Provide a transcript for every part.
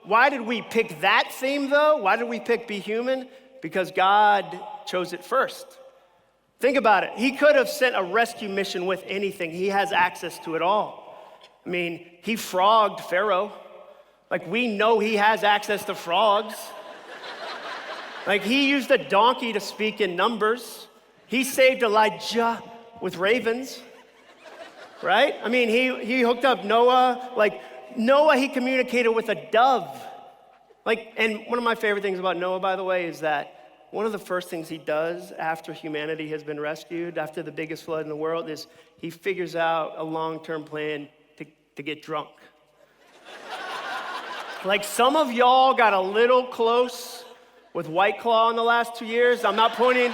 why did we pick that theme though? Why did we pick be human? Because God chose it first. Think about it. He could have sent a rescue mission with anything. He has access to it all. I mean, he frogged Pharaoh. Like, we know he has access to frogs. Like, he used a donkey to speak in numbers. He saved Elijah with ravens, right? I mean, he hooked up Noah. Like, Noah, he communicated with a dove. Like, and one of my favorite things about Noah, by the way, is that one of the first things he does after humanity has been rescued, after the biggest flood in the world, is he figures out a long-term plan to get drunk. Like, some of y'all got a little close with White Claw in the last 2 years. I'm not pointing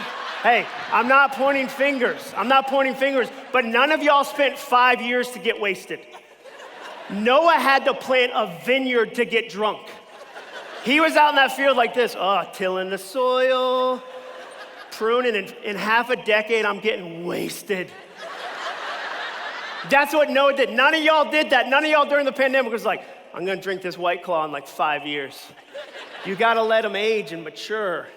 fingers, but none of y'all spent 5 years to get wasted. Noah had to plant a vineyard to get drunk. He was out in that field like this, tilling the soil, pruning. In half a decade, I'm getting wasted. That's what Noah did. None of y'all did that. None of y'all during the pandemic was like, I'm gonna drink this White Claw in like 5 years. You gotta let them age and mature.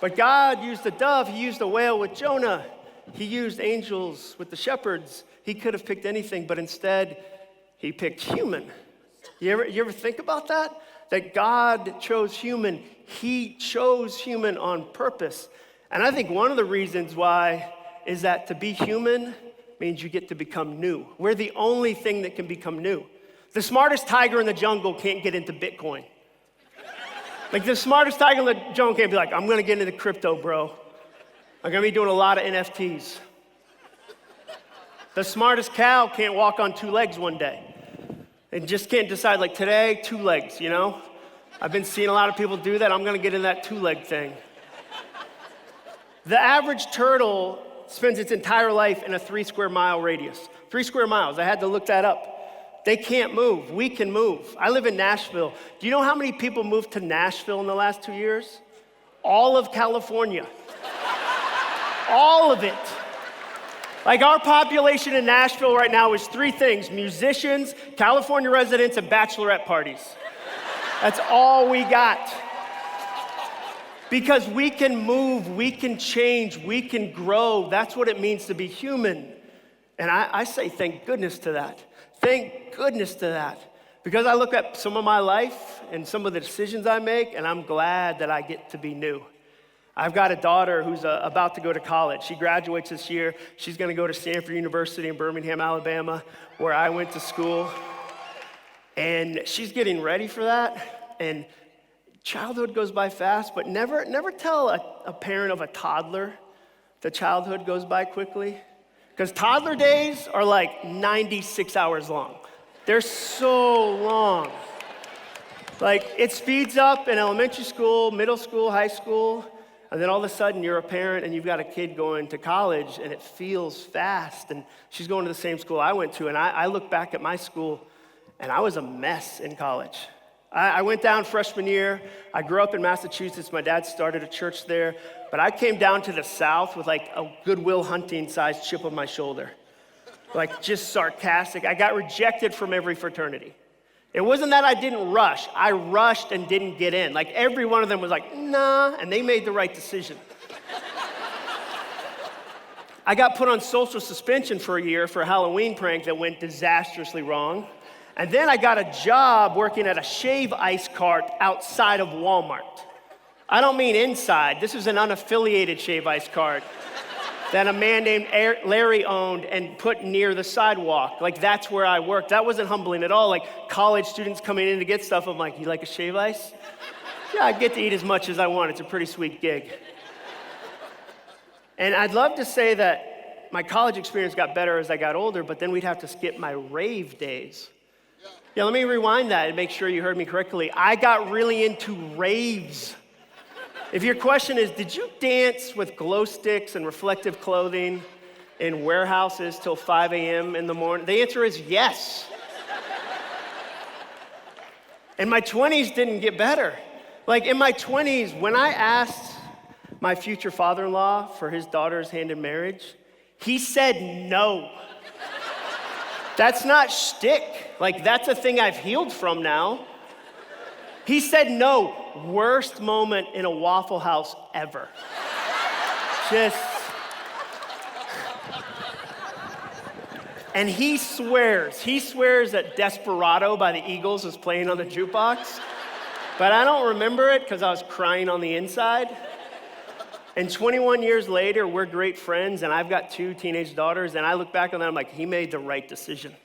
But God used the dove, he used the whale with Jonah. He used angels with the shepherds. He could have picked anything, but instead, he picked human. You ever think about that? That God chose human. He chose human on purpose. And I think one of the reasons why is that to be human means you get to become new. We're the only thing that can become new. The smartest tiger in the jungle can't get into Bitcoin. Like, the smartest tiger in the jungle can't be like, I'm gonna get into crypto, bro. I'm gonna be doing a lot of NFTs. The smartest cow can't walk on 2 legs one day. They just can't decide, like, today, 2 legs, you know? I've been seeing a lot of people do that. I'm gonna get in that 2-leg thing. The average turtle spends its entire life in a 3 square mile radius. 3 square miles, I had to look that up. They can't move, we can move. I live in Nashville. Do you know how many people moved to Nashville in the last 2 years? All of California. All of it. Like, our population in Nashville right now is 3 things: musicians, California residents, and bachelorette parties. That's all we got. Because we can move, we can change, we can grow. That's what it means to be human. And I say thank goodness to that. Thank goodness to that. Because I look at some of my life and some of the decisions I make, and I'm glad that I get to be new. I've got a daughter who's about to go to college. She graduates this year. She's gonna go to Stanford University in Birmingham, Alabama, where I went to school. And she's getting ready for that. And childhood goes by fast, but never tell a parent of a toddler that childhood goes by quickly. Because toddler days are like 96 hours long. They're so long. Like, it speeds up in elementary school, middle school, high school. And then all of a sudden, you're a parent and you've got a kid going to college, and it feels fast. And she's going to the same school I went to. And I look back at my school, and I was a mess in college. I went down freshman year. I grew up in Massachusetts. My dad started a church there. But I came down to the South with like a Goodwill Hunting-sized chip on my shoulder. Like, just sarcastic. I got rejected from every fraternity. It wasn't that I didn't rush. I rushed and didn't get in. Like, every one of them was like, nah, and they made the right decision. I got put on social suspension for a year for a Halloween prank that went disastrously wrong. And then I got a job working at a shave ice cart outside of Walmart. I don't mean inside. This was an unaffiliated shave ice cart that a man named Larry owned and put near the sidewalk. Like, that's where I worked. That wasn't humbling at all. Like, college students coming in to get stuff, I'm like, you like a shave ice? Yeah, I get to eat as much as I want. It's a pretty sweet gig. And I'd love to say that my college experience got better as I got older, but then we'd have to skip my rave days. Yeah, let me rewind that and make sure you heard me correctly. I got really into raves. If your question is, did you dance with glow sticks and reflective clothing in warehouses till 5 a.m. in the morning? The answer is yes. And my 20s didn't get better. Like, in my 20s, when I asked my future father-in-law for his daughter's hand in marriage, he said no. That's not shtick. Like, that's a thing I've healed from now. He said no. Worst moment in a Waffle House ever. Just. And he swears that Desperado by the Eagles was playing on the jukebox. But I don't remember it because I was crying on the inside. And 21 years later, we're great friends, and I've got 2 teenage daughters, and I look back on that, I'm like, he made the right decision.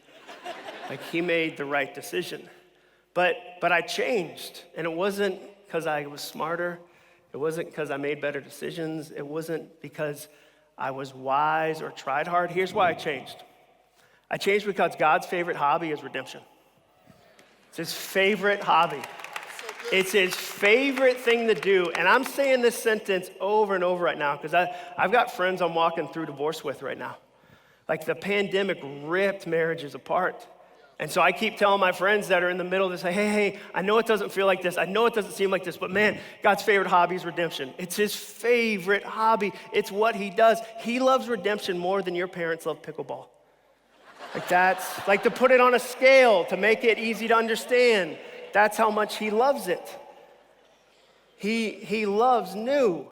Like, he made the right decision. But I changed, and it wasn't because I was smarter. It wasn't because I made better decisions. It wasn't because I was wise or tried hard. Here's why I changed. I changed because God's favorite hobby is redemption. It's his favorite hobby. It's his favorite thing to do. And I'm saying this sentence over and over right now because I've got friends I'm walking through divorce with right now. Like the pandemic ripped marriages apart. And so I keep telling my friends that are in the middle of this, hey, I know it doesn't feel like this. I know it doesn't seem like this, but man, God's favorite hobby is redemption. It's his favorite hobby. It's what he does. He loves redemption more than your parents love pickleball. Like that's, like to put it on a scale to make it easy to understand. That's how much he loves it. He loves new.